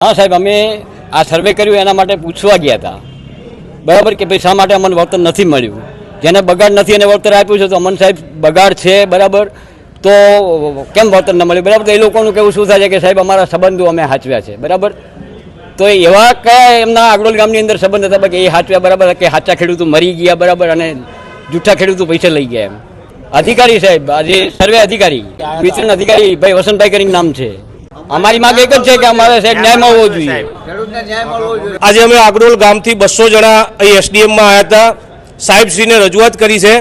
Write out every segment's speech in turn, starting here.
हाँ साहेब, अमे आ सर्वे कर्युं एना माटे पूछवा गया था बराबर के भाई शा माटे अमने वळतर नथी मळ्युं, जेने बगाड़ नथी एने वळतर आप्युं छे तो अमन साहेब बगाड़ छे बराबर तो केम वळतर न मळ्युं बराबर। तो ए लोकोनुं केवुं शुं थाय छे के साहेब अमारा संबंधो अमे हाचव्या छे बराबर। तो एवा कया एमना आगळोल गामनी अंदर संबंध हता के ए हाचव्या बराबर के हाचा खेडूतो मरी गया बराबर अने जूठा खेडूतो पैसा लई गया एम। अधिकारी साहेब आज सर्वे अधिकारी वितरण अधिकारी भाई वसंतभाई करीने नाम छे। અમારી માંગ એક જ છે કે અમારે સાહેબ ન્યાય મળવો જોઈએ। આજે અમે આગડોલ ગામથી 200 જણા અહીં એસડીએમમાં આવ્યા હતા, સાહેબશ્રીને રજૂઆત કરી છે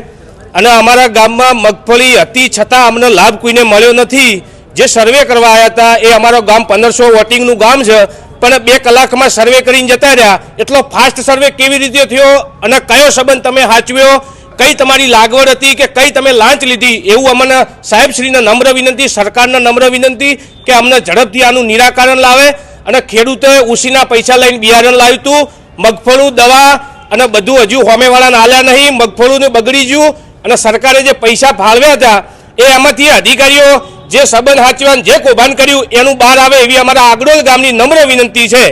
અને અમારા ગામમાં મગફળી હતી છતાં અમને લાભ કોઈને મળ્યો નથી। જે સર્વે કરવા આવ્યા હતા એ અમારો ગામ 1500 વોટિંગનું ગામ છે, પણ 2 કલાકમાં સર્વે કરીને જતા રહ્યા। એટલો ફાસ્ટ સર્વે કેવી રીતે થયો અને કયો સંબંધ તમે હાચવ્યો, कई तमारी लागवड हती के कई तमे लांच लीधी, एवं अमने साहेबश्रीने नम्र विनंती, सरकारने नम्र विनंती के अमने झड़पथी आनुं निराकरण लावे अने खेडूतोए उसीना पैसा लईने बियारण लाव्युं हतुं, मगफळीनुं दवा अने बधुं हजू होमेवाळाने आल्या नहीं, मगफळीनुं बगड़ी गयुं अने सरकारे जे पैसा फाळव्या हता ए एमांथी अधिकारीओ जे संबंध हाचवान जे कौभांड कर्युं एनुं बहार आवे एवी अमारा આગડોલ गामनी नम्र विनंती छे।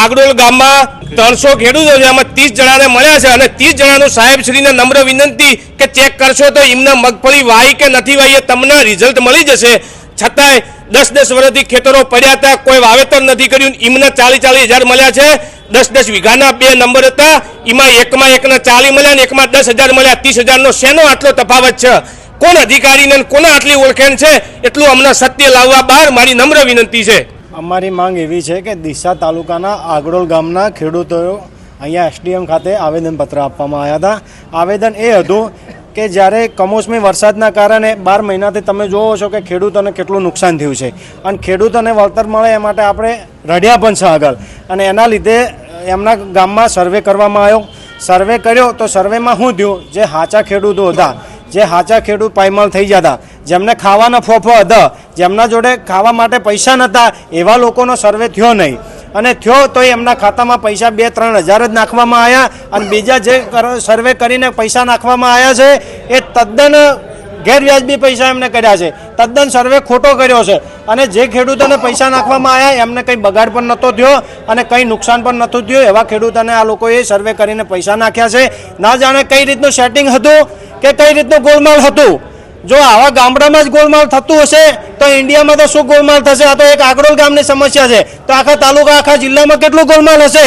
આગડોલ ગામમાં 300 ખેડૂતો છે, એમાં 30 જણાને મળ્યા છે અને 30 જણાનું સાહેબશ્રીને નમ્ર વિનંતી કે ચેક કરશો તો એમને મગફળી વાઈ કે નથી વાઈ એ તમને રિઝલ્ટ મળી જશે। છતાંય 10-10 વર્ષથી ખેતરો પડ્યા હતા, કોઈ વાવેતર નથી કર્યું, એમને 40-40 હજાર મળ્યા છે। 10-10 વીઘાના 2 નંબર હતા, એમાં એકને 40 મળ્યા ને એકમાં 10,000 મળ્યા। 30,000નો શેનો આટલો તફાવત છે? કોણ અધિકારીને કોને આટલી ઓળખાણ છે? એટલું અમને સત્ય લાવવા બહાર મારી નમ્ર વિનંતી છે। અમારી માંગ એવી છે કે ડીસા તાલુકાના આગડોલ ગામના ખેડૂતોએ અહીંયા એસડીએમ ખાતે આવેદનપત્ર આપવામાં આવ્યા હતા। આવેદન એ હતું કે જ્યારે કમોસમી વરસાદના કારણે 12 મહિનાથી તમે જોવો છો કે ખેડૂતોને કેટલું નુકસાન થયું છે અને ખેડૂતોને વળતર મળે એ માટે આપણે રડ્યા પણ છે આગળ, અને એના લીધે એમના ગામમાં સર્વે કરવામાં આવ્યો। સર્વે કર્યો તો સર્વેમાં શું થયું, જે હાચા ખેડૂતો હતા, જે હાચા ખેડૂત પાયમાલ થઈ જતા, જેમને ખાવાના ફોફો હતા, જેમના જોડે ખાવા માટે પૈસા નહોતા, એવા લોકોનો સર્વે થયો નહીં, અને થયો તો એમના ખાતામાં પૈસા 2-3 હજાર જ નાખવામાં આવ્યા અને બીજા જે સર્વે કરીને પૈસા નાખવામાં આવ્યા છે એ તદ્દન ગેરવ્યાજબી પૈસા એમને કર્યા છે, તદ્દન સર્વે ખોટો કર્યો છે। અને જે ખેડૂતોને પૈસા નાખવામાં આવ્યા એમને કંઈ બગાડ પણ નહોતો થયો અને કંઈ નુકસાન પણ નહોતું થયું, એવા ખેડૂતોને આ લોકોએ સર્વે કરીને પૈસા નાખ્યા છે। ના જાણે કઈ રીતનું સેટિંગ હતું કે કઈ રીતનું ગોલમાલ હતું। જો આવા ગામડામાં જ ગોલમાલ થતું હશે તો ઇન્ડિયામાં તો શું ગોલમાલ થશે? આ તો એક આગડોલ ગામની સમસ્યા છે, તો આખા તાલુકા આખા જિલ્લામાં કેટલું ગોલમાલ હશે?